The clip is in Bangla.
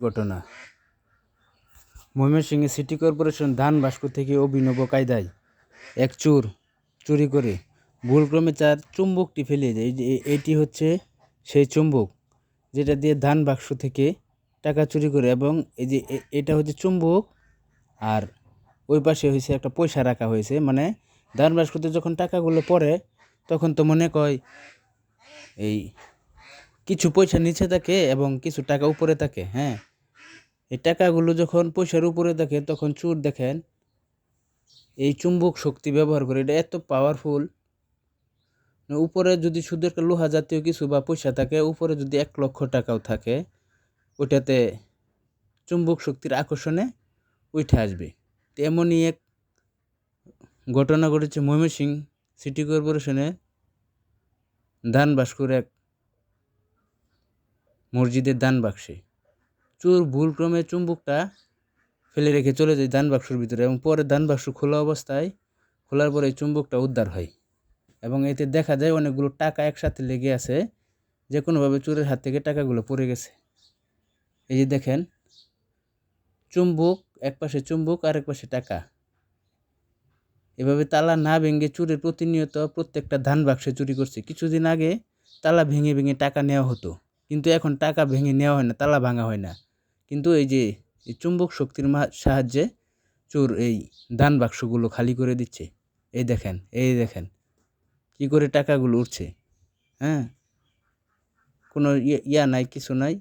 ঘটনা ময়মনসিংহ সিটি কর্পোরেশন ধান বাস্ক থেকে অভিনব কায়দায় এক চোর চুরি করে ভুলক্রমে তার চুম্বকটি ফেলে যায়। এটি হচ্ছে সেই চুম্বক যেটা দিয়ে ধান বাক্স থেকে টাকা চুরি করে, এবং এই যে এটা হচ্ছে চুম্বক, আর ওই পাশে হয়েছে একটা পয়সা রাখা হয়েছে। মানে ধান বাক্সতে যখন টাকাগুলো পড়ে তখন তো মনে কয় এই কিছু পয়সা নিচে থাকে এবং কিছু টাকা উপরে থাকে। হ্যাঁ, এই টাকাগুলো যখন পয়সার উপরে থাকে তখন চোর দেখেন এই চুম্বক শক্তি ব্যবহার করে। এটা এত পাওয়ারফুল, উপরে যদি শুধু একটা লোহা জাতীয় কিছু বা পয়সা থাকে, উপরে যদি 1,00,000 টাকাও থাকে, ওইটাতে চুম্বক শক্তির আকর্ষণে উঠে আসবে। তো এমনই এক ঘটনা ঘটেছে ময়মনসিংহ সিটি কর্পোরেশনে ধান বাস্কর এক মসজিদের ধান বাক্সে চোর ভুলক্রমে চুম্বকটা ফেলে রেখে চলে যায় ধান বাক্সর ভিতরে, এবং পরে ধান বাক্স খোলার পরে চুম্বকটা উদ্ধার হয়। এবং এতে দেখা যায় অনেকগুলো টাকা একসাথে লেগে আছে, যে কোনোভাবে চোরের হাত থেকে টাকাগুলো পড়ে গেছে। এই যে দেখেন, চুম্বক এক পাশে চুম্বক আর এক পাশে টাকা। এভাবে তালা না ভেঙে চোরে প্রতিনিয়ত প্রত্যেকটা ধান বাক্সে চুরি করছে। কিছুদিন আগে তালা ভেঙে ভেঙে টাকা নেওয়া হতো, কিন্তু এখন টাকা ভেঙে নেওয়া হয় না, তালা ভাঙা হয় না। কিন্তু এই যে এই চুম্বক শক্তির সাহায্যে চোর এই ধান বাক্সগুলো খালি করে দিচ্ছে। এই দেখেন কি করে টাকাগুলো উঠছে। হ্যাঁ, কোনো ইয়া নাই, কিছু নাই।